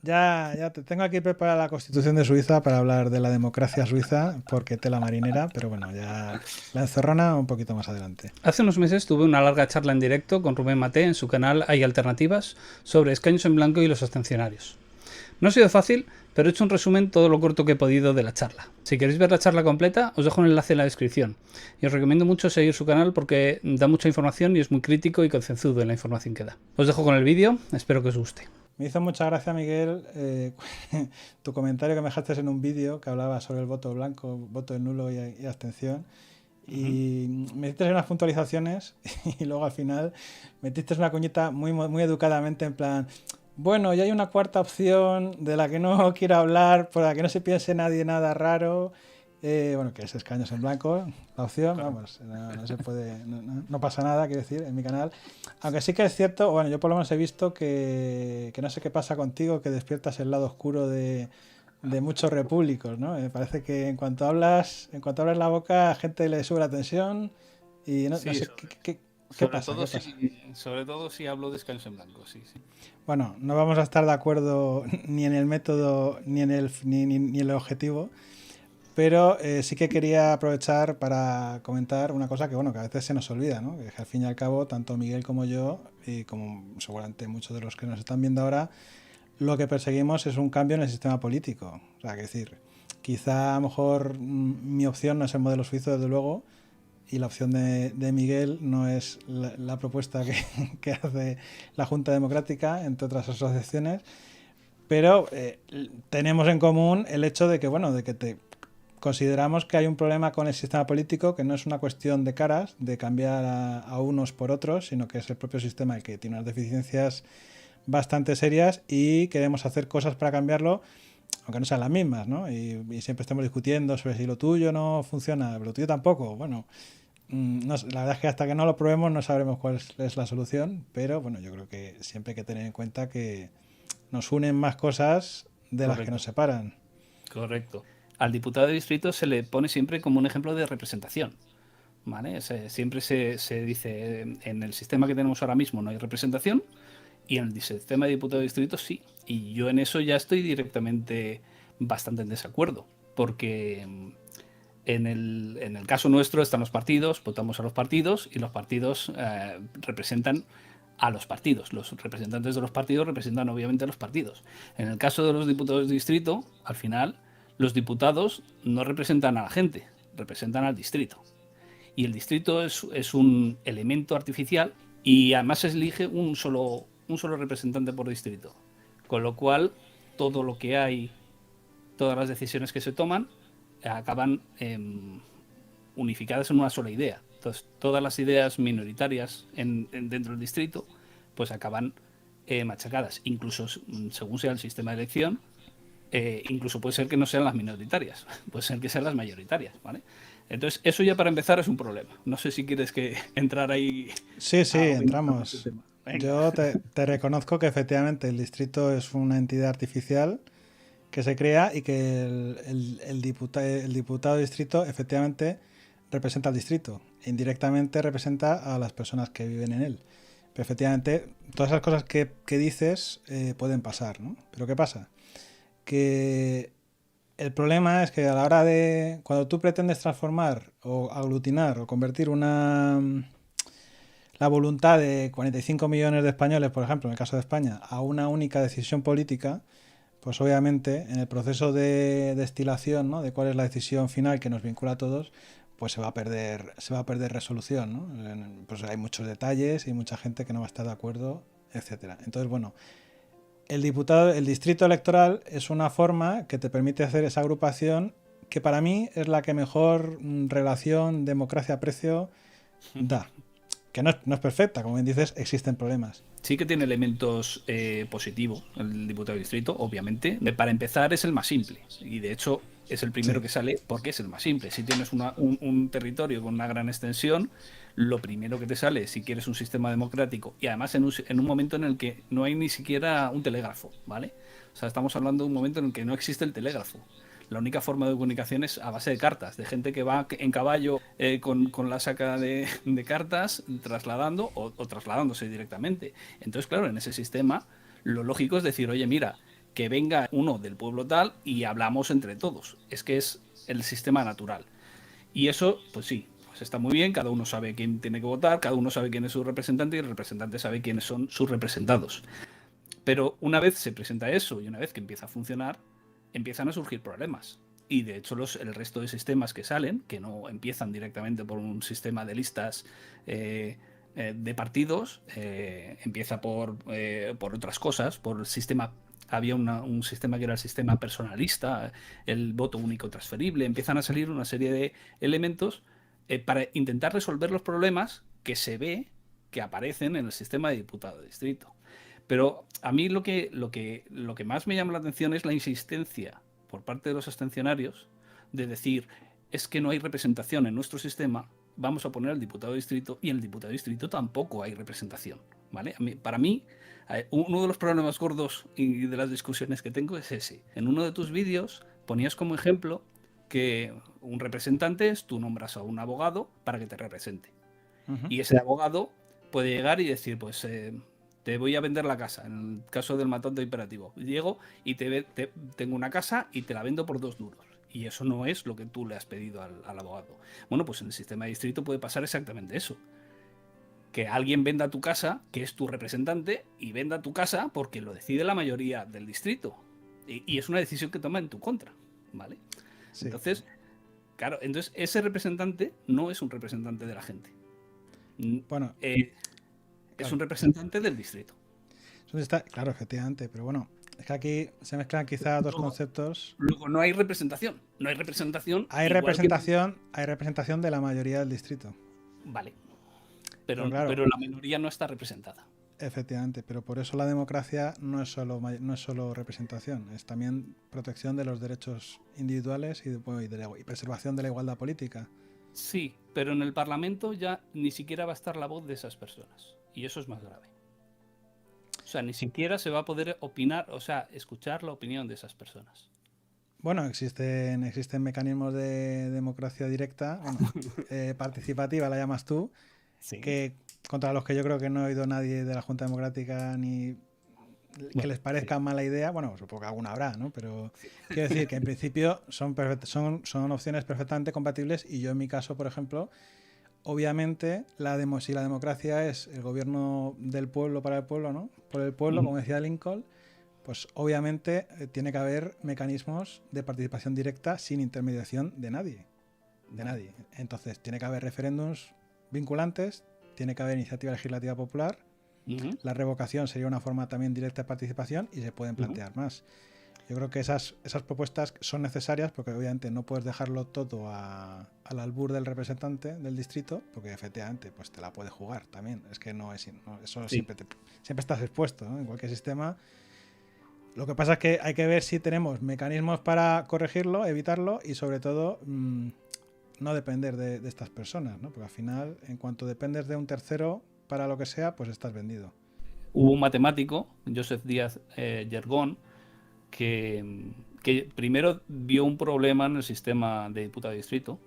Ya te tengo aquí preparada la Constitución de Suiza para hablar de la democracia suiza, porque tela marinera, pero bueno, ya la encerrona un poquito más adelante. Hace unos meses tuve una larga charla en directo con Rubén Maté en su canal Hay Alternativas sobre escaños en blanco y los abstencionarios. No ha sido fácil, pero he hecho un resumen todo lo corto que he podido de la charla. Si queréis ver la charla completa, os dejo un enlace en la descripción. Y os recomiendo mucho seguir su canal porque da mucha información y es muy crítico y concienzudo en la información que da. Os dejo con el vídeo, espero que os guste. Me hizo mucha gracia, Miguel, tu comentario que me dejaste en un vídeo que hablaba sobre el voto blanco, voto nulo y abstención. Y me hiciste unas puntualizaciones y luego al final metiste una cuñita muy educadamente en plan, bueno, y hay una cuarta opción de la que no quiero hablar, por la que no se piense nadie nada raro. Bueno, que es escaños en blanco, la opción, vamos, no se puede, no pasa nada, quiero decir, en mi canal. Aunque sí que es cierto, bueno, yo por lo menos he visto que no sé qué pasa contigo, que despiertas el lado oscuro de muchos repúblicos, ¿no? Me parece que en cuanto abres la boca, a gente le sube la tensión y no Sí, sé qué sobre pasa, todo qué pasa. si hablo de escaños en blanco, sí, sí. Bueno, no vamos a estar de acuerdo ni en el método ni en ni en el objetivo, pero sí que quería aprovechar para comentar una cosa que, bueno, que a veces se nos olvida, ¿no? Que al fin y al cabo, tanto Miguel como yo, y como seguramente muchos de los que nos están viendo ahora, lo que perseguimos es un cambio en el sistema político. O sea, que decir, quizá a lo mejor mi opción no es el modelo suizo, desde luego, y la opción de Miguel no es la propuesta que hace la Junta Democrática, entre otras asociaciones, pero tenemos en común el hecho de que, bueno, de que consideramos que hay un problema con el sistema político, que no es una cuestión de caras, de cambiar a unos por otros, sino que es el propio sistema el que tiene unas deficiencias bastante serias y queremos hacer cosas para cambiarlo, aunque no sean las mismas, ¿no? Y siempre estamos discutiendo sobre si lo tuyo no funciona, pero lo tuyo tampoco. Bueno, no, la verdad es que hasta que no lo probemos no sabremos cuál es la solución, pero bueno, yo creo que siempre hay que tener en cuenta que nos unen más cosas de las que nos Correcto, separan. correcto. Al diputado de distrito se le pone siempre como un ejemplo de representación. ¿Vale? Siempre se dice, en el sistema que tenemos ahora mismo no hay representación y en el sistema de diputado de distrito sí. Y yo en eso ya estoy directamente bastante en desacuerdo, porque en el caso nuestro están los partidos, votamos a los partidos y los partidos representan a los partidos. Los representantes de los partidos representan obviamente a los partidos. En el caso de los diputados de distrito, al final, los diputados no representan a la gente, representan al distrito. Y el distrito es un elemento artificial y además se elige un solo representante por distrito. Con lo cual, todo lo que hay, todas las decisiones que se toman, acaban unificadas en una sola idea. Entonces, todas las ideas minoritarias dentro del distrito, pues acaban machacadas. Incluso según sea el sistema de elección, incluso puede ser que no sean las minoritarias, puede ser que sean las mayoritarias, ¿vale? Entonces, eso ya para empezar es un problema. No sé si quieres que entrar ahí Sí, sí, a opinar sobre este entramos. tema. Venga. Yo te reconozco que efectivamente el distrito es una entidad artificial que se crea y que el diputado de distrito efectivamente representa al distrito. Indirectamente representa a las personas que viven en él. Pero efectivamente, todas esas cosas que dices pueden pasar, ¿no? Pero ¿qué pasa? Que el problema es que a la hora de, cuando tú pretendes transformar o aglutinar o convertir la voluntad de 45 millones de españoles, por ejemplo, en el caso de España, a una única decisión política, pues obviamente en el proceso de destilación, ¿no? De cuál es la decisión final que nos vincula a todos, pues se va a perder resolución, ¿no? Pues hay muchos detalles y mucha gente que no va a estar de acuerdo, etcétera. Entonces, bueno, el distrito electoral es una forma que te permite hacer esa agrupación que para mí es la que mejor relación democracia-precio da. Que no es perfecta, como bien dices, existen problemas. Sí que tiene elementos positivos el diputado de distrito, obviamente. Para empezar es el más simple y de hecho es el primero Sí. que sale porque es el más simple. Si tienes un territorio con una gran extensión, lo primero que te sale, si quieres un sistema democrático y además en un momento en el que no hay ni siquiera un telégrafo, ¿vale? O sea, estamos hablando de un momento en el que no existe el telégrafo. La única forma de comunicación es a base de cartas, de gente que va en caballo con la saca de cartas trasladando o trasladándose directamente. Entonces, claro, en ese sistema lo lógico es decir, oye, mira, que venga uno del pueblo tal y hablamos entre todos. Es que es el sistema natural. Y eso, pues sí, pues está muy bien, cada uno sabe quién tiene que votar, cada uno sabe quién es su representante y el representante sabe quiénes son sus representados. Pero una vez se presenta eso y una vez que empieza a funcionar, empiezan a surgir problemas. Y de hecho el resto de sistemas que salen, que no empiezan directamente por un sistema de listas de partidos, empieza por otras cosas, por el sistema. Había un sistema que era el sistema personalista, el voto único transferible. Empiezan a salir una serie de elementos para intentar resolver los problemas que se ve que aparecen en el sistema de diputado de distrito. Pero a mí lo que más me llama la atención es la insistencia por parte de los abstencionarios de decir, es que no hay representación en nuestro sistema, vamos a poner al diputado de distrito, y en el diputado de distrito tampoco hay representación, ¿vale? Para mí, uno de los problemas gordos y de las discusiones que tengo es ese. En uno de tus vídeos ponías como ejemplo que un representante es, tú nombras a un abogado para que te represente. Y ese abogado puede llegar y decir, pues te voy a vender la casa, en el caso del matón de imperativo. Llego y tengo una casa y te la vendo por 2 duros. Y eso no es lo que tú le has pedido al abogado. Bueno, pues en el sistema de distrito puede pasar exactamente eso. Que alguien venda tu casa, que es tu representante, y venda tu casa porque lo decide la mayoría del distrito. Y es una decisión que toma en tu contra, ¿vale? Sí. Entonces, claro, entonces ese representante no es un representante de la gente. Bueno, es un representante del distrito. Claro, efectivamente, pero bueno, es que aquí se mezclan quizás dos conceptos. Luego no hay representación. No hay representación. Hay representación de la mayoría del distrito. Vale. Pero la minoría no está representada. Efectivamente, pero por eso la democracia no es solo representación, es también protección de los derechos individuales y preservación de la igualdad política. Sí, pero en el Parlamento ya ni siquiera va a estar la voz de esas personas. Y eso es más grave. O sea, ni siquiera se va a poder opinar, o sea, escuchar la opinión de esas personas. Bueno, existen mecanismos de democracia directa, participativa la llamas tú, sí, que contra los que yo creo que no he oído nadie de la Junta Democrática ni que les parezca mala idea. Bueno, supongo que alguna habrá, ¿no? Pero quiero decir que en principio son opciones perfectamente compatibles y yo en mi caso, por ejemplo, obviamente si la democracia es el gobierno del pueblo para el pueblo, ¿no? Por el pueblo, como decía Lincoln, pues obviamente tiene que haber mecanismos de participación directa sin intermediación de nadie. De nadie. Entonces tiene que haber referéndums vinculantes, tiene que haber iniciativa legislativa popular. La revocación sería una forma también directa de participación y se pueden plantear más. Yo creo que esas propuestas son necesarias porque obviamente no puedes dejarlo todo al albur del representante del distrito, porque efectivamente pues te la puede jugar también. Es que eso sí. siempre estás expuesto, ¿no? En cualquier sistema. Lo que pasa es que hay que ver si tenemos mecanismos para corregirlo, evitarlo y sobre todo no depender de estas personas, ¿no? Porque al final, en cuanto dependes de un tercero para lo que sea, pues estás vendido. Hubo un matemático, Joseph Díaz Yergón, que primero vio un problema en el sistema de diputado de distrito.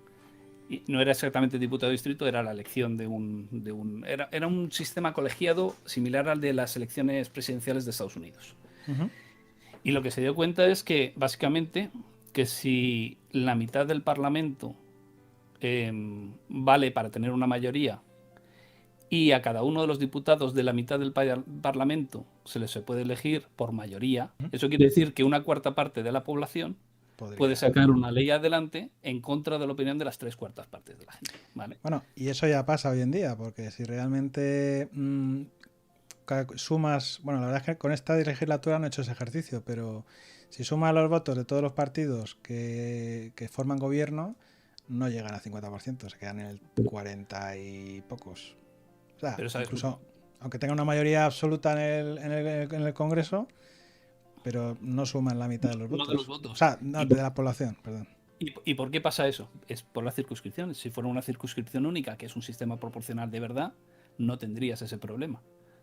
Y no era exactamente diputado de distrito, era la elección era un sistema colegiado similar al de las elecciones presidenciales de Estados Unidos. Y lo que se dio cuenta es que, básicamente, que si la mitad del Parlamento vale para tener una mayoría y a cada uno de los diputados de la mitad del Parlamento se les puede elegir por mayoría, eso quiere decir que una cuarta parte de la población puede sacar una ley adelante en contra de la opinión de las 3/4 partes de la gente, ¿vale? Bueno, y eso ya pasa hoy en día, porque si realmente sumas, bueno, la verdad es que con esta legislatura no he hecho ese ejercicio, pero si sumas los votos de todos los partidos que forman gobierno, no llegan al 50%, se quedan en el 40 y pocos. O sea, incluso, aunque tenga una mayoría absoluta en el Congreso, pero no suman la mitad de los votos. No de los votos. O sea, no, de la población, perdón. ¿Y por qué pasa eso? Es por las circunscripciones. Si fuera una circunscripción única, que es un sistema proporcional de verdad, no tendrías ese problema.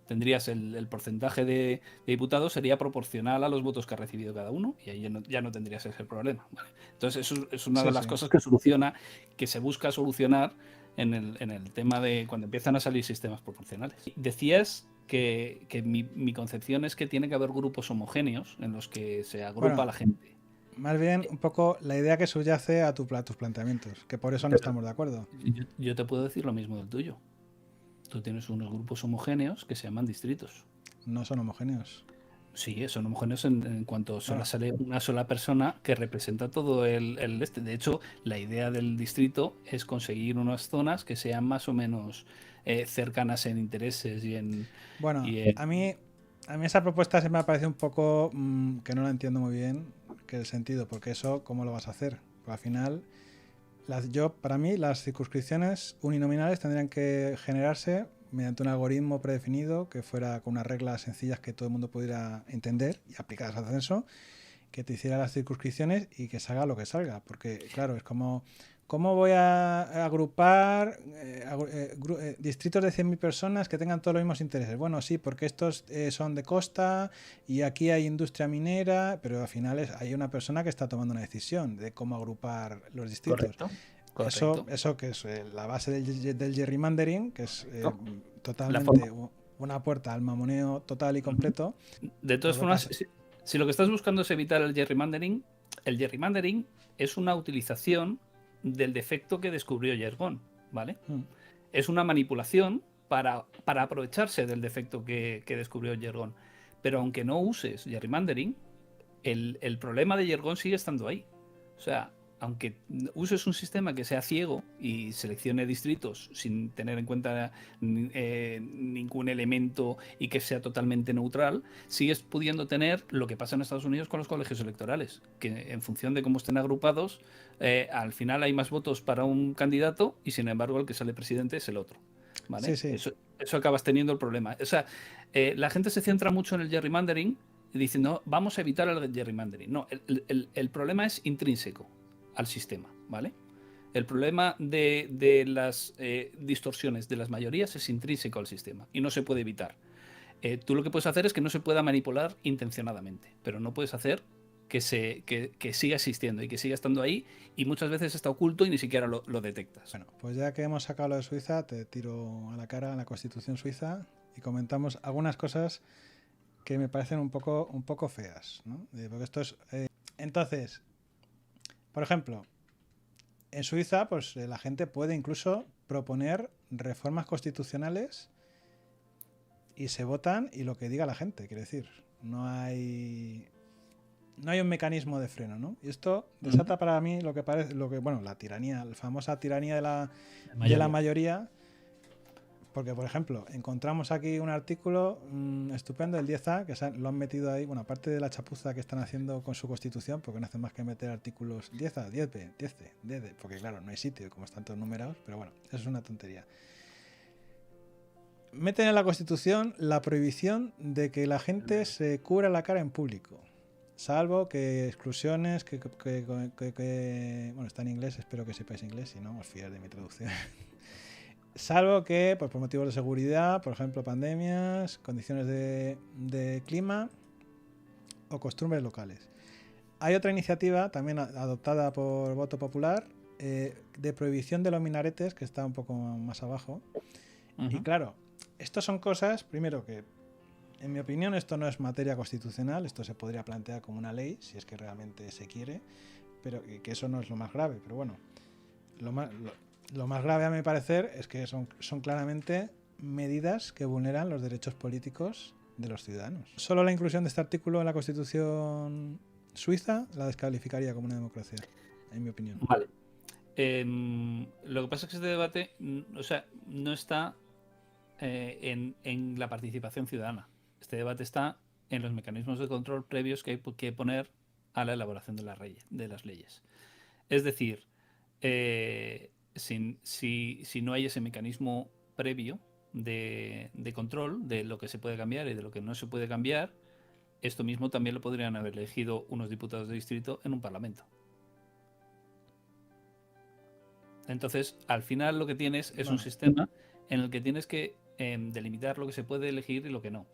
Tendrías el porcentaje de diputados sería proporcional a los votos que ha recibido cada uno y ahí ya no tendrías ese problema, ¿vale? Entonces eso es una de las cosas que se busca solucionar en el tema de cuando empiezan a salir sistemas proporcionales. Decías que mi concepción es que tiene que haber grupos homogéneos en los que se agrupa Bueno, la gente. más bien un poco la idea que subyace a tus planteamientos, que por eso no Pero estamos de acuerdo. yo te puedo decir lo mismo del tuyo. Tú tienes unos grupos homogéneos que se llaman distritos. No son homogéneos. Sí, son homogéneos en cuanto solo Bueno, sale una sola persona que representa todo el este. De hecho, la idea del distrito es conseguir unas zonas que sean más o menos cercanas en intereses bueno, y a mí esa propuesta se me ha parecido un poco que no la entiendo muy bien, que el sentido, porque eso, ¿cómo lo vas a hacer? Pues al final, para mí, las circunscripciones uninominales tendrían que generarse mediante un algoritmo predefinido que fuera con unas reglas sencillas que todo el mundo pudiera entender y aplicadas al censo, que te hiciera las circunscripciones y que salga lo que salga. Porque, claro, es como, ¿cómo voy a agrupar distritos de 100.000 personas que tengan todos los mismos intereses? Bueno, sí, porque estos son de costa y aquí hay industria minera, pero al final hay una persona que está tomando una decisión de cómo agrupar los distritos. correcto, Eso, correcto. eso que es la base del gerrymandering, que es No, la totalmente forma. una puerta al mamoneo total y completo. De Lo todas que formas, pasa, si lo que estás buscando es evitar el gerrymandering es una utilización del defecto que descubrió Yergón, ¿vale? mm, Es una manipulación para aprovecharse del defecto que descubrió Yergón. Pero aunque no uses gerrymandering, el problema de Yergón sigue estando ahí. O sea, aunque uses un sistema que sea ciego y seleccione distritos sin tener en cuenta ningún elemento y que sea totalmente neutral, sigues pudiendo tener lo que pasa en Estados Unidos con los colegios electorales, que en función de cómo estén agrupados, al final hay más votos para un candidato y sin embargo el que sale presidente es el otro. sí, ¿Vale? sí. Eso acabas teniendo el problema. O sea, la gente se centra mucho en el gerrymandering diciendo vamos a evitar el gerrymandering. No, el problema es intrínseco al sistema, ¿vale? El problema de las distorsiones de las mayorías es intrínseco al sistema y no se puede evitar. Tú lo que puedes hacer es que no se pueda manipular intencionadamente, pero no puedes hacer que siga existiendo y que siga estando ahí y muchas veces está oculto y ni siquiera lo detectas. Bueno, pues ya que hemos sacado lo de Suiza, te tiro a la cara la Constitución suiza y comentamos algunas cosas que me parecen un poco feas, ¿no? Porque esto es. Entonces, por ejemplo, en Suiza, pues la gente puede incluso proponer reformas constitucionales y se votan y lo que diga la gente, quiere decir, no hay un mecanismo de freno, ¿no? Y esto desata para mí lo que parece, bueno, la tiranía, la famosa tiranía de la mayoría, porque, por ejemplo, encontramos aquí un artículo estupendo, el 10A, que lo han metido ahí, bueno, aparte de la chapuza que están haciendo con su constitución, porque no hacen más que meter artículos 10A, 10B, 10C, 10D, porque claro, no hay sitio, como están todos numerados, pero bueno, eso es una tontería. Meten en la constitución la prohibición de que la gente se cubra la cara en público. Salvo que exclusiones bueno, está en inglés, espero que sepáis inglés, si no, os fiáis de mi traducción. Salvo que, pues, por motivos de seguridad, por ejemplo, pandemias, condiciones de clima o costumbres locales. Hay otra iniciativa, también adoptada por voto popular, de prohibición de los minaretes, que está un poco más abajo. Y claro, estas son cosas, primero que, en mi opinión, esto no es materia constitucional, esto se podría plantear como una ley, si es que realmente se quiere, pero que eso no es lo más grave. Pero bueno, lo más grave a mi parecer es que son claramente medidas que vulneran los derechos políticos de los ciudadanos. Solo la inclusión de este artículo en la Constitución suiza la descalificaría como una democracia, en mi opinión. Vale. Lo que pasa es que este debate, o sea, no está en la participación ciudadana. Este debate está en los mecanismos de control previos que hay que poner a la elaboración de las leyes. Es decir, si no hay ese mecanismo previo de control de lo que se puede cambiar y de lo que no se puede cambiar, esto mismo también lo podrían haber elegido unos diputados de distrito en un parlamento. Entonces, al final lo que tienes es un sistema en el que tienes que delimitar lo que se puede elegir y lo que no.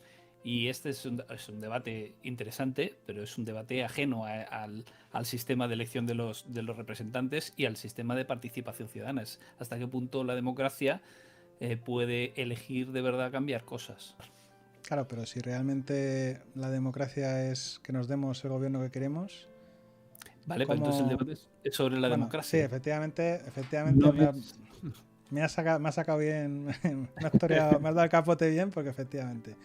Y este es un debate interesante, pero es un debate ajeno al sistema de elección de los representantes y al sistema de participación ciudadana. Es hasta qué punto la democracia puede elegir de verdad cambiar cosas. Claro, pero si realmente la democracia es que nos demos el gobierno que queremos, Vale, pero entonces el ¿cómo? debate es sobre la Bueno, sí, democracia. efectivamente No es... me has sacado bien, me has dado el capote bien porque efectivamente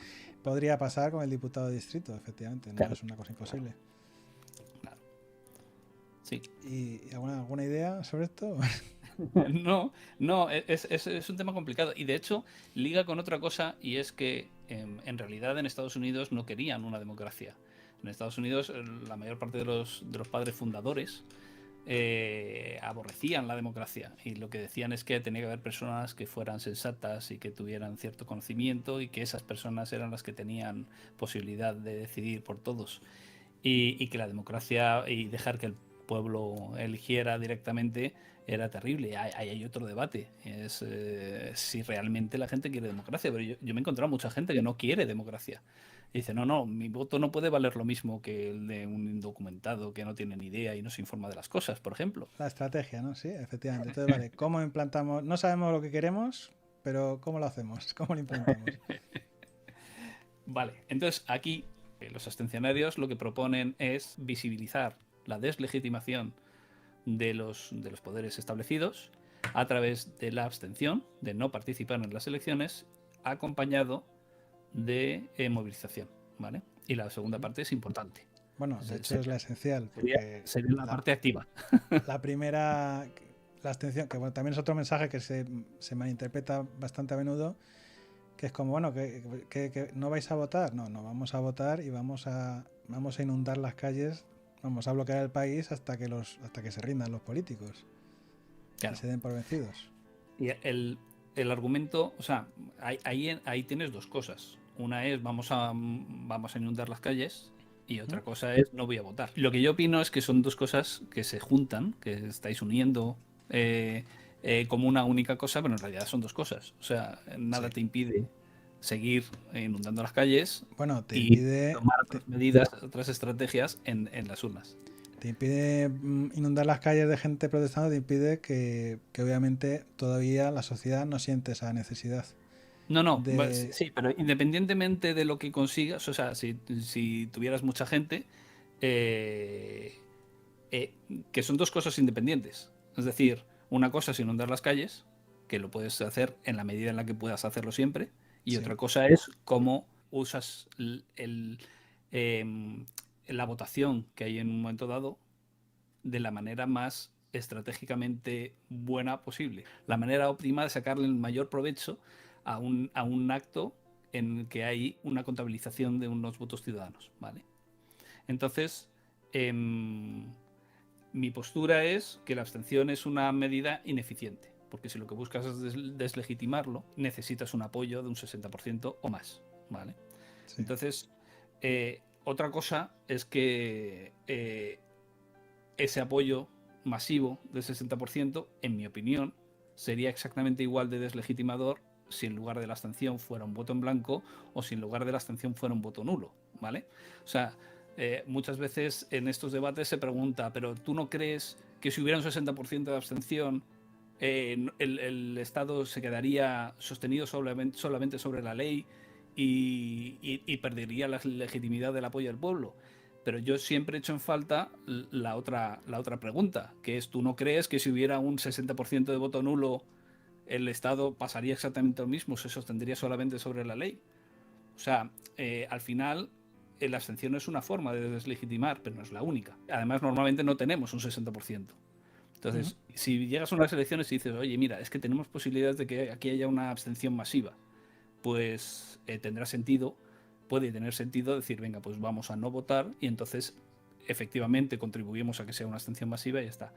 podría pasar con el diputado de distrito, efectivamente, no Claro, es una cosa claro, imposible. claro. Sí. ¿Y alguna idea sobre esto? No, no, es un tema complicado. Y de hecho, liga con otra cosa, y es que en realidad en Estados Unidos no querían una democracia. En Estados Unidos, la mayor parte de los padres fundadores aborrecían la democracia. Y lo que decían es que tenía que haber personas que fueran sensatas y que tuvieran cierto conocimiento, y que esas personas eran las que tenían posibilidad de decidir por todos. Y que la democracia y dejar que el pueblo eligiera directamente era terrible. Hay otro debate, es si realmente la gente quiere democracia, pero yo me he encontrado mucha gente que no quiere democracia. Y dice, no, no, mi voto no puede valer lo mismo que el de un indocumentado que no tiene ni idea y no se informa de las cosas, por ejemplo. La estrategia, ¿no? Sí, efectivamente. Entonces, vale, ¿cómo implantamos? No sabemos lo que queremos, pero ¿cómo lo hacemos? ¿Cómo lo implantamos? Vale, entonces aquí los abstencionarios lo que proponen es visibilizar la deslegitimación de los poderes establecidos a través de la abstención, de no participar en las elecciones, acompañado de movilización. ¿Vale? Y la segunda parte es importante. Bueno, de hecho es la esencial, Sería, porque sería la parte activa. la primera, la abstención, que bueno, también es otro mensaje que se malinterpreta bastante a menudo, que es como, bueno, que no vais a votar. No, no vamos a votar y vamos a inundar las calles, vamos a bloquear el país hasta que se rindan los políticos y Claro. se den por vencidos. Y el argumento, o sea, ahí tienes dos cosas. Una es vamos a inundar las calles y otra cosa es no voy a votar. Lo que yo opino es que son dos cosas que se juntan, que estáis uniendo como una única cosa, pero en realidad son dos cosas. O sea, nada Sí. te impide seguir inundando las calles Bueno, te y impide, tomar otras medidas, otras estrategias en las urnas. te impide inundar las calles de gente protestando, te impide que obviamente todavía la sociedad no siente esa necesidad No, no, de... sí, pero independientemente de lo que consigas, o sea, si tuvieras mucha gente, eh, eh, que son dos cosas independientes. Es decir, una cosa es inundar las calles, que lo puedes hacer en la medida en la que puedas hacerlo siempre, y Sí, otra cosa es cómo usas la votación que hay en un momento dado de la manera más estratégicamente buena posible. La manera óptima de sacarle el mayor provecho a un acto en el que hay una contabilización de unos votos ciudadanos. ¿Vale? Entonces, eh, mi postura es que la abstención es una medida ineficiente, porque si lo que buscas es deslegitimarlo, necesitas un apoyo de un 60% o más. ¿Vale? sí. Entonces, otra cosa es que ese apoyo masivo del 60%, en mi opinión, sería exactamente igual de deslegitimador si en lugar de la abstención fuera un voto en blanco o si en lugar de la abstención fuera un voto nulo, ¿vale? O sea, muchas veces en estos debates se pregunta, pero ¿tú no crees que si hubiera un 60% de abstención, el Estado se quedaría sostenido solamente sobre la ley y perdería la legitimidad del apoyo del pueblo? Pero yo siempre he hecho en falta la otra pregunta, que es, ¿tú no crees que si hubiera un 60% de voto nulo, el Estado pasaría exactamente lo mismo, se sostendría solamente sobre la ley? O sea, al final, la abstención es una forma de deslegitimar, pero no es la única. Además, normalmente no tenemos un 60%. Ujú. Entonces, si llegas a unas elecciones y dices, oye, mira, es que tenemos posibilidades de que aquí haya una abstención masiva, pues tendrá sentido, puede tener sentido decir, venga, pues vamos a no votar y entonces efectivamente contribuimos a que sea una abstención masiva y ya está.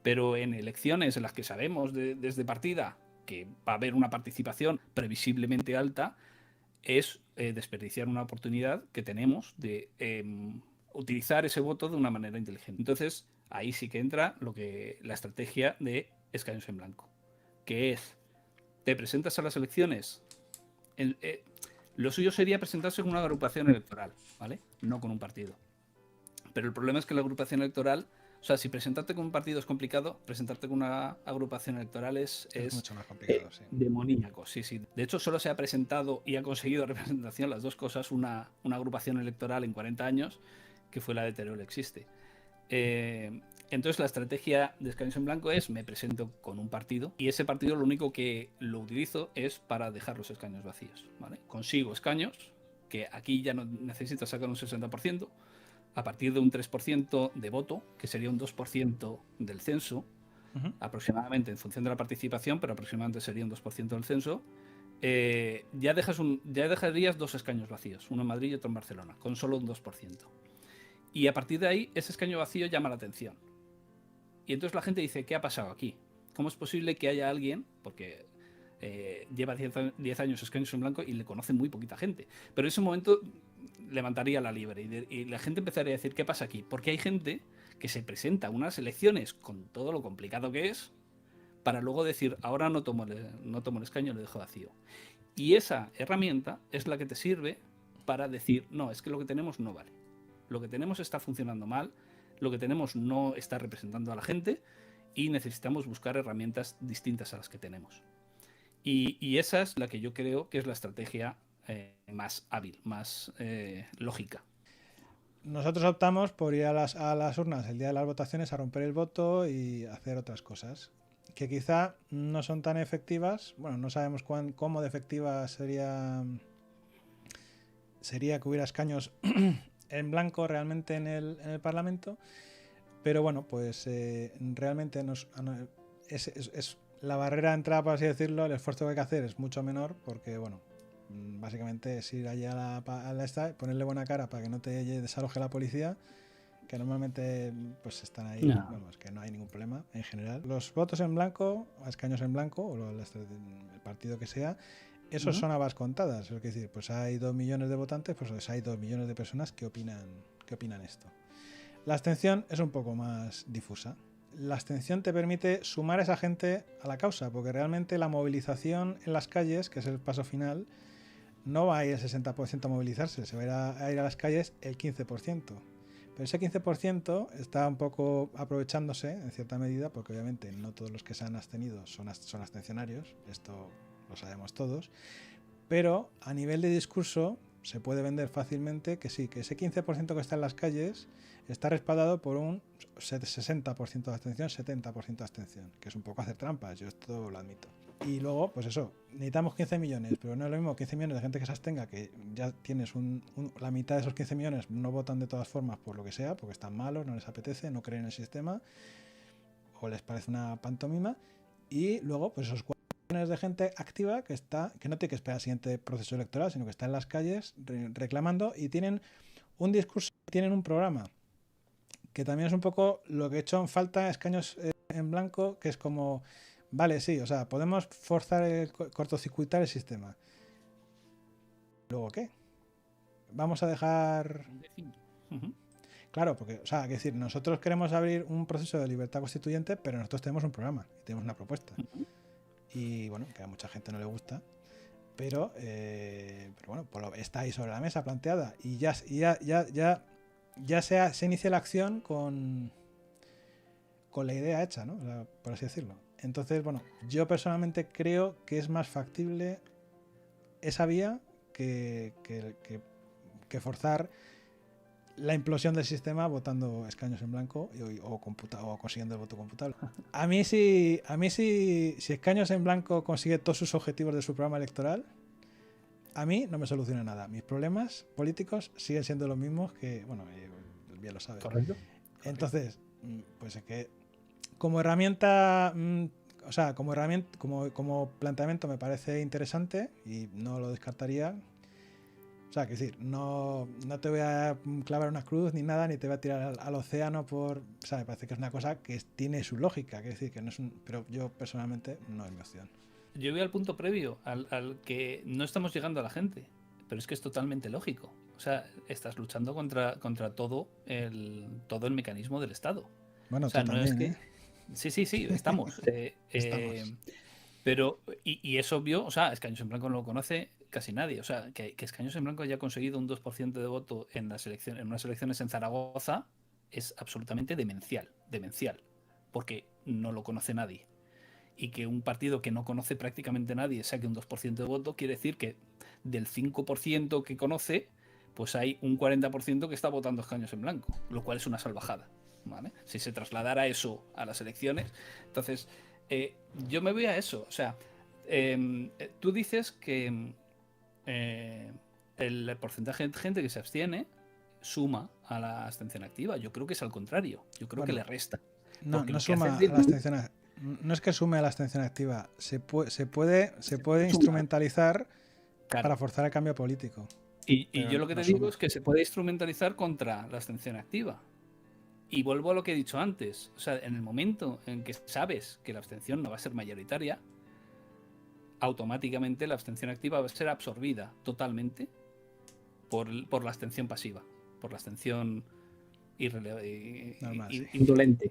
Pero en elecciones en las que sabemos desde partida que va a haber una participación previsiblemente alta, es desperdiciar una oportunidad que tenemos de utilizar ese voto de una manera inteligente. Entonces, ahí sí que entra la estrategia de escaños en blanco, que es, te presentas a las elecciones el, lo suyo sería presentarse con una agrupación electoral, ¿vale? No con un partido. Pero el problema es que la agrupación electoral O sea, si presentarte con un partido es complicado, presentarte con una agrupación electoral es mucho más complicado, sí. demoníaco. Sí, sí. De hecho, solo se ha presentado y ha conseguido representación, las dos cosas, una agrupación electoral en 40 años, que fue la de Teruel Existe. Entonces la estrategia de escaños en blanco es: me presento con un partido y ese partido lo único que lo utilizo es para dejar los escaños vacíos, ¿vale? Consigo escaños, que aquí ya no necesito sacar un 60%, a partir de un 3% de voto, que sería un 2% del censo, aproximadamente en función de la participación, pero aproximadamente sería un 2% del censo. Ya dejarías dos escaños vacíos, uno en Madrid y otro en Barcelona, con solo un 2%. Y a partir de ahí, ese escaño vacío llama la atención. Y entonces la gente dice: ¿qué ha pasado aquí? ¿Cómo es posible que haya alguien, porque lleva 10 años escaños en blanco y le conoce muy poquita gente? Pero en ese momento levantaría la liebre y la gente empezaría a decir: ¿qué pasa aquí? Porque hay gente que se presenta a unas elecciones con todo lo complicado que es, para luego decir: ahora no tomo el escaño, lo dejo vacío. Y esa herramienta es la que te sirve para decir: no, es que lo que tenemos no vale. Lo que tenemos está funcionando mal, lo que tenemos no está representando a la gente y necesitamos buscar herramientas distintas a las que tenemos. Y esa es la que yo creo que es la estrategia más hábil, más lógica. Nosotros optamos por ir a las urnas el día de las votaciones a romper el voto y hacer otras cosas que quizá no son tan efectivas. Bueno, no sabemos cómo de efectivas sería que hubiera escaños en blanco realmente en el Parlamento, pero bueno, pues realmente es la barrera de entrada, por así decirlo. El esfuerzo que hay que hacer es mucho menor porque, bueno, básicamente es ir allí a la esta, ponerle buena cara para que no te desaloje la policía, que normalmente pues están ahí. No. Bueno, es que no hay ningún problema en general. Los votos en blanco, escaños en blanco, o el partido que sea, esos son habas contadas. Es decir, pues hay 2 millones de votantes, pues hay 2 millones de personas que opinan esto. La abstención es un poco más difusa. La abstención te permite sumar a esa gente a la causa, porque realmente la movilización en las calles, que es el paso final, no va a ir el 60% a movilizarse, se va a ir a las calles el 15%. Pero ese 15% está un poco aprovechándose en cierta medida, porque obviamente no todos los que se han abstenido son abstencionarios, esto lo sabemos todos, pero a nivel de discurso se puede vender fácilmente que sí, que ese 15% que está en las calles está respaldado por un 60% de abstención, 70% de abstención, que es un poco hacer trampas, yo esto lo admito. Y luego, pues eso, necesitamos 15 millones, pero no es lo mismo 15 millones de gente que se abstenga, que ya tienes la mitad de esos 15 millones no votan de todas formas por lo que sea, porque están malos, no les apetece, no creen en el sistema, o les parece una pantomima, y luego, pues esos 4 millones de gente activa que no tiene que esperar al siguiente proceso electoral, sino que está en las calles reclamando y tienen un discurso, tienen un programa, que también es un poco lo que he hecho en falta escaños en blanco, que es como, vale, sí, o sea, podemos forzar cortocircuitar el sistema. ¿Luego qué? Vamos a dejar... Claro, porque, o sea, es decir, nosotros queremos abrir un proceso de libertad constituyente, pero nosotros tenemos un programa y tenemos una propuesta. Y bueno, que a mucha gente no le gusta, pero bueno, está ahí sobre la mesa planteada y ya se inicia la acción con la idea hecha, ¿no? O sea, por así decirlo. Entonces, bueno, yo personalmente creo que es más factible esa vía que forzar la implosión del sistema votando escaños en blanco o consiguiendo el voto computable. A mí si escaños en blanco consigue todos sus objetivos de su programa electoral, a mí no me soluciona nada. Mis problemas políticos siguen siendo los mismos que, bueno, bien lo sabes. Correcto. Entonces, pues es que como herramienta, o sea, como planteamiento me parece interesante y no lo descartaría. O sea, que decir, no te voy a clavar una cruz ni nada, ni te voy a tirar al océano por... O sea, me parece que es una cosa que tiene su lógica, que decir, que no es pero yo personalmente no es mi opción. Yo voy al punto previo, al que no estamos llegando a la gente, pero es que es totalmente lógico. O sea, estás luchando contra todo el mecanismo del Estado. Bueno, o sea, tú no también, es que... Sí, estamos. Estamos. Pero, y es obvio, o sea, Escaños en Blanco no lo conoce casi nadie. O sea, que Escaños en Blanco haya conseguido un 2% de voto en unas elecciones en Zaragoza es absolutamente demencial. demencial, porque no lo conoce nadie. Y que un partido que no conoce prácticamente nadie saque un 2% de voto, quiere decir que del 5% que conoce, pues hay un 40% que está votando escaños en blanco, lo cual es una salvajada, ¿vale? Si se trasladara eso a las elecciones. Entonces, yo me voy a eso. O sea, tú dices que el porcentaje de gente que se abstiene suma a la abstención activa. Yo creo que es al contrario. Yo creo que le resta. No, no suma a la abstención activa. No es que sume a la abstención activa. Se puede instrumentalizar para forzar el cambio político. Y yo lo que te digo es que se puede instrumentalizar contra la abstención activa. Y vuelvo a lo que he dicho antes. O sea, en el momento en que sabes que la abstención no va a ser mayoritaria, automáticamente la abstención activa va a ser absorbida totalmente por la abstención pasiva, por la abstención indolente.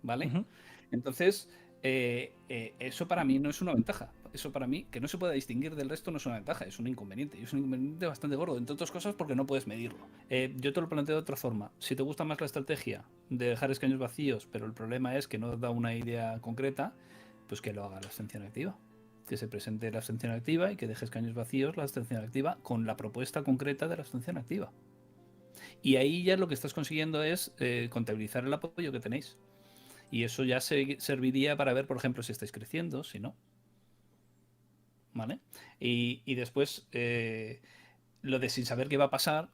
¿Vale? Entonces, eso para mí no es una ventaja. Eso para mí, que no se pueda distinguir del resto, no es una ventaja, es un inconveniente. Y es un inconveniente bastante gordo, entre otras cosas porque no puedes medirlo. Yo te lo planteo de otra forma. Si te gusta más la estrategia de dejar escaños vacíos, pero el problema es que no da una idea concreta, pues que lo haga la abstención activa. Que se presente la abstención activa y que deje escaños vacíos la abstención activa con la propuesta concreta de la abstención activa. Y ahí ya lo que estás consiguiendo es contabilizar el apoyo que tenéis. Y eso ya serviría para ver, por ejemplo, si estáis creciendo, si no. ¿Vale? Y después, lo de sin saber qué va a pasar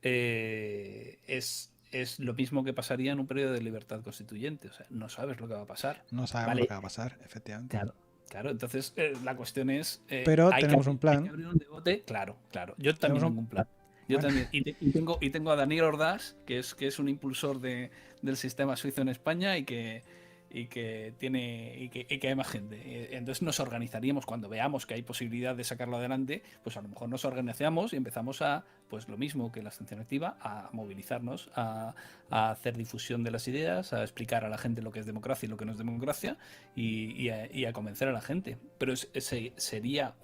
es lo mismo que pasaría en un periodo de libertad constituyente. O sea, no sabes lo que va a pasar. No sabemos lo que va a pasar, efectivamente. Claro. Entonces, la cuestión es... pero tenemos un plan. Hay que abrir un debate. Claro. Yo también tengo un plan. Yo también. Y tengo a Daniel Ordaz, que es un impulsor del sistema suizo en España y que hay más gente. Entonces nos organizaríamos cuando veamos que hay posibilidad de sacarlo adelante, pues a lo mejor nos organizamos y empezamos a, pues lo mismo que la abstención activa, a movilizarnos, a hacer difusión de las ideas, a explicar a la gente lo que es democracia y lo que no es democracia y a convencer a la gente. Pero ese sería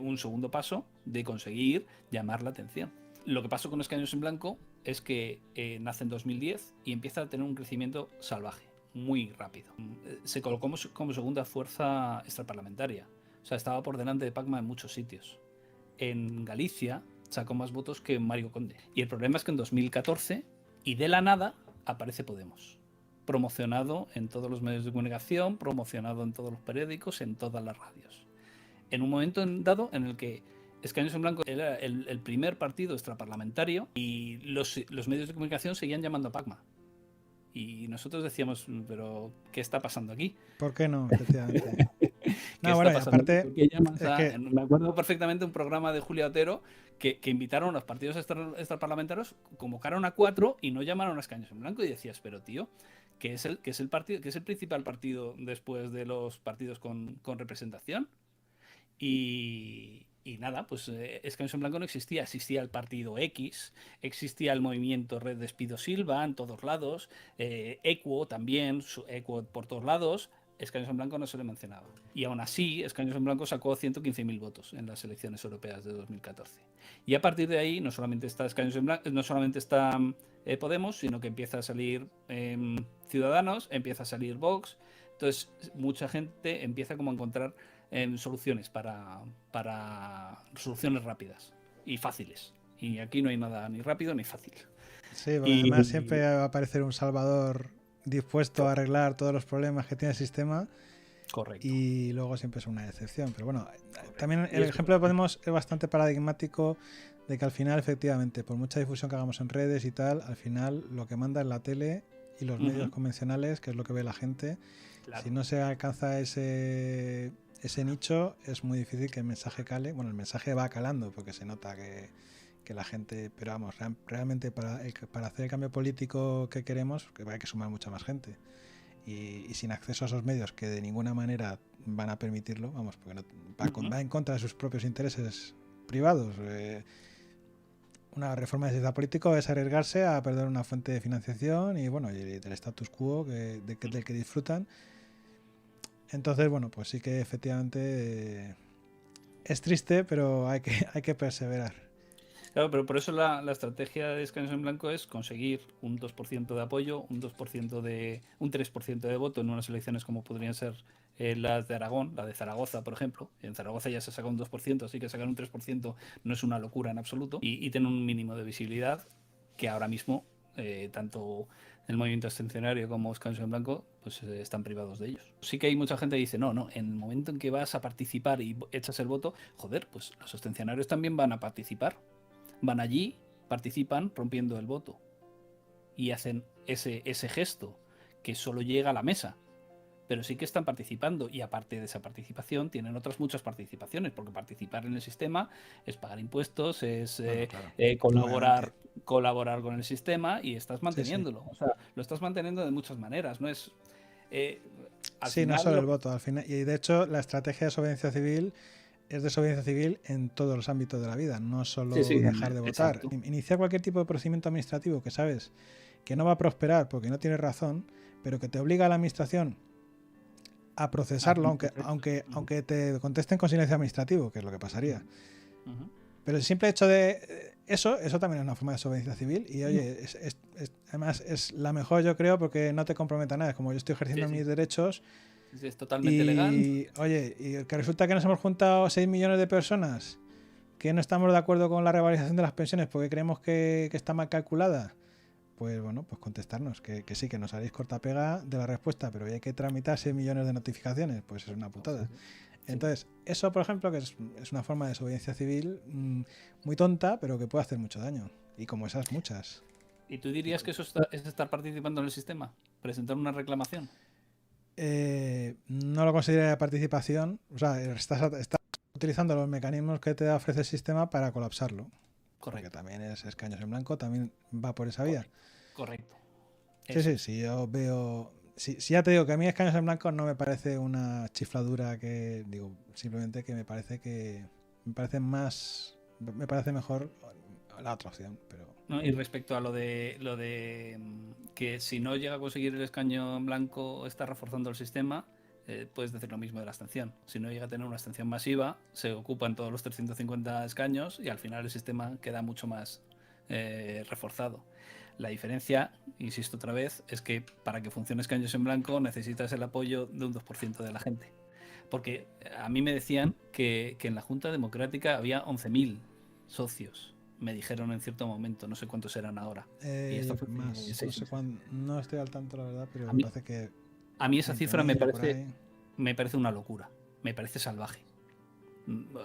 un segundo paso de conseguir llamar la atención. Lo que pasó con Escaños en Blanco es que nace en 2010 y empieza a tener un crecimiento salvaje, muy rápido. Se colocó como segunda fuerza extraparlamentaria. O sea, estaba por delante de Pacma en muchos sitios. En Galicia sacó más votos que Mario Conde. Y el problema es que en 2014, y de la nada, aparece Podemos. Promocionado en todos los medios de comunicación, promocionado en todos los periódicos, en todas las radios. En un momento dado en el que Escaños en Blanco era el primer partido extraparlamentario y los medios de comunicación seguían llamando a Pacma. Y nosotros decíamos, pero ¿qué está pasando aquí? ¿Por qué no? Efectivamente. No, bueno, aparte... Me acuerdo perfectamente un programa de Julia Otero que invitaron a los partidos extraparlamentarios, convocaron a 4 y no llamaron a Escaños en Blanco y decías, pero tío, que es el principal partido después de los partidos con representación. Y nada, pues Escaños en Blanco no existía. Existía el partido X, existía el movimiento Red Despido Silva en todos lados, Equo también, Equo por todos lados. Escaños en Blanco no se le mencionaba. Y aún así, Escaños en Blanco sacó 115.000 votos en las elecciones europeas de 2014. Y a partir de ahí, no solamente está Escaños en Blanco, no solamente está Podemos, sino que empieza a salir Ciudadanos, empieza a salir Vox. Entonces, mucha gente empieza como a encontrar soluciones para soluciones rápidas y fáciles. Y aquí no hay nada ni rápido ni fácil. Sí, además siempre va a aparecer un salvador dispuesto a arreglar todos los problemas que tiene el sistema. Correcto. Y luego siempre es una excepción. Pero bueno, también el ejemplo de Podemos es bastante paradigmático de que al final, efectivamente, por mucha difusión que hagamos en redes y tal, al final lo que manda es la tele y los medios convencionales, que es lo que ve la gente. Claro. Si no se alcanza ese nicho, es muy difícil que el mensaje cale. Bueno, el mensaje va calando porque se nota que la gente, pero vamos, realmente para hacer el cambio político que queremos, que hay que sumar mucha más gente. Y sin acceso a esos medios que de ninguna manera van a permitirlo, vamos, porque va en contra de sus propios intereses privados. Una reforma del sistema político es arriesgarse a perder una fuente de financiación y bueno, y del status quo del que disfrutan. Entonces, bueno, pues sí que efectivamente es triste, pero hay que perseverar. Claro, pero por eso la estrategia de escaños en blanco es conseguir un 2% de apoyo, un 3% de voto en unas elecciones como podrían ser las de Aragón, la de Zaragoza, por ejemplo. En Zaragoza ya se saca un 2%, así que sacar un 3% no es una locura en absoluto. Y tener un mínimo de visibilidad que ahora mismo, tanto el movimiento abstencionario como escaños en blanco, pues están privados de ellos. Sí que hay mucha gente que dice, no, no, en el momento en que vas a participar y echas el voto, joder, pues los abstencionarios también van a participar. Van allí, participan rompiendo el voto y hacen ese gesto que solo llega a la mesa. Pero sí que están participando y aparte de esa participación tienen otras muchas participaciones, porque participar en el sistema es pagar impuestos, es Claro, colaborar, obviamente. colaborar con el sistema y estás Sí, sí. manteniéndolo. O sea, lo estás manteniendo de muchas maneras. No es eh, al Sí, no es final solo el lo voto, al final. Y de hecho, la estrategia de desobediencia civil es desobediencia civil en todos los ámbitos de la vida, no sí, solo sí, dejar de votar. exacto. Iniciar cualquier tipo de procedimiento administrativo que sabes que no va a prosperar porque no tienes razón, pero que te obliga a la administración a procesarlo, aunque te contesten con silencio administrativo, que es lo que pasaría. Pero el simple hecho de eso también es una forma de desobediencia civil y oye, además es la mejor yo creo porque no te compromete a nada, es como yo estoy ejerciendo Sí, sí. mis derechos Sí, es totalmente legal. y oye, y que resulta que nos hemos juntado 6 millones de personas que no estamos de acuerdo con la revalorización de las pensiones porque creemos que está mal calculada, pues bueno, pues contestarnos, que sí, que nos haréis cortapega de la respuesta, pero hay que tramitar 6 millones de notificaciones, pues es una putada. Entonces, eso, por ejemplo, que es una forma de desobediencia civil muy tonta, pero que puede hacer mucho daño. Y como esas, muchas. ¿Y tú dirías que eso es estar participando en el sistema? ¿Presentar una reclamación? No lo consideraría participación. O sea, estás utilizando los mecanismos que te ofrece el sistema para colapsarlo. Porque Correcto. también es escaños en blanco, también va por esa vía. Correcto. Sí, Eso sí, es. sí, yo veo. Si ya te digo que a mí escaños en blanco no me parece una chifladura que. Digo, simplemente que me parece que. Me parece más. Me parece mejor la otra opción, pero. ¿No? Y respecto a que si no llega a conseguir el escaño en blanco está reforzando el sistema, puedes decir lo mismo de la abstención. Si no llega a tener una abstención masiva, se ocupan todos los 350 escaños y al final el sistema queda mucho más reforzado. La diferencia, insisto otra vez, es que para que funcione escaños en blanco necesitas el apoyo de un 2% de la gente. Porque a mí me decían que en la Junta Democrática había 11.000 socios. Me dijeron en cierto momento, no sé cuántos eran ahora. Y esto fue hace Más, no 6 sé meses. cuándo. No estoy al tanto, la verdad, pero A me mí, parece que a mí esa cifra 20.000 por ahí. me parece una locura. Me parece salvaje.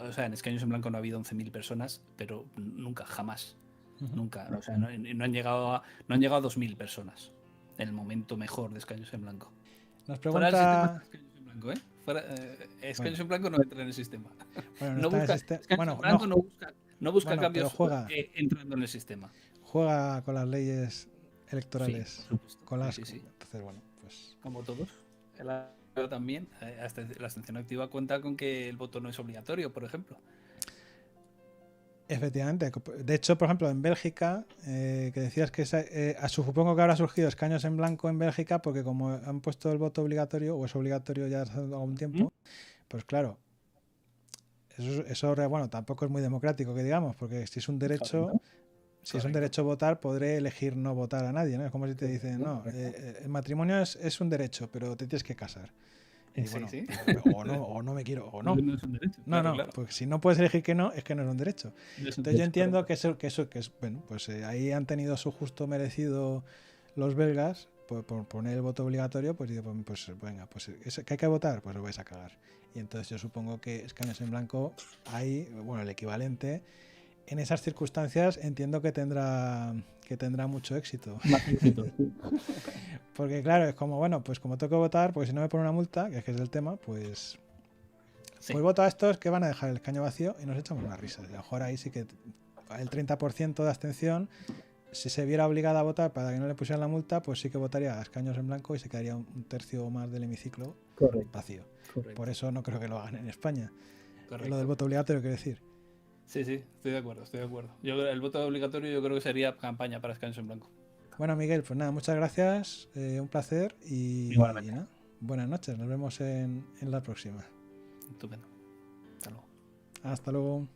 O sea, en Escaños en Blanco no ha habido 11.000 personas, pero nunca, jamás. Nunca. O sea, no han llegado a 2.000 personas en el momento mejor de Escaños en Blanco. Nos Fuera del sistema pregunta. está Escaños en Blanco, ¿eh? Escaños Bueno, en Blanco no entra en el sistema. bueno, no No está en el busca, sistema. Escaños en Bueno, Blanco no busca bueno, pero cambios entrando en el sistema. juega con las leyes Sí, por electorales. supuesto. Con Sí, las. sí, sí. Entonces, bueno, pues. Como todos. El AO también. Hasta la abstención activa cuenta con que el voto no es obligatorio, por ejemplo. Efectivamente. De hecho, por ejemplo, en Bélgica, que decías que supongo que habrá surgido escaños en blanco en Bélgica, porque como han puesto el voto obligatorio, o es obligatorio ya hace algún ¿Mm? tiempo, pues claro, eso bueno, tampoco es muy democrático que digamos, porque si es un derecho, Correcto. si es un Correcto. derecho votar, podré elegir no votar a nadie, ¿no? Es como si te dicen, no, el matrimonio es un derecho, pero te tienes que casar. Y Sí, bueno, sí. o no me quiero, o No, no. no es un derecho, No, claro, no, claro. pues si no puedes elegir que no, es que no es un derecho. No es un Entonces yo derecho, entiendo correcto. que es, bueno, pues ahí han tenido su justo merecido los belgas por poner el voto obligatorio, pues digo, pues venga, pues que hay que votar, pues lo vais a cagar. Y entonces yo supongo que escaños en blanco, ahí, bueno, el equivalente, en esas circunstancias entiendo que tendrá mucho éxito. Más éxito, sí. Porque claro, es como, bueno, pues como tengo que votar, pues si no me pone una multa, que es el tema, pues Sí, pues voto a estos que van a dejar el escaño vacío y nos echamos una risa. A lo mejor ahí sí que el 30% de abstención, si se viera obligada a votar para que no le pusieran la multa, pues sí que votaría a escaños en blanco y se quedaría un tercio o más del hemiciclo correcto. vacío. Por Correcto. eso no creo que lo hagan en España. Lo del Correcto. voto obligatorio, quiero decir. Sí, sí, estoy de acuerdo, estoy de acuerdo. El voto obligatorio yo creo que sería campaña para Escaños en Blanco. Bueno, Miguel, pues nada, muchas gracias, un placer y Igualmente. nada, buenas noches, nos vemos en la próxima. Estupendo. Hasta luego. Hasta luego.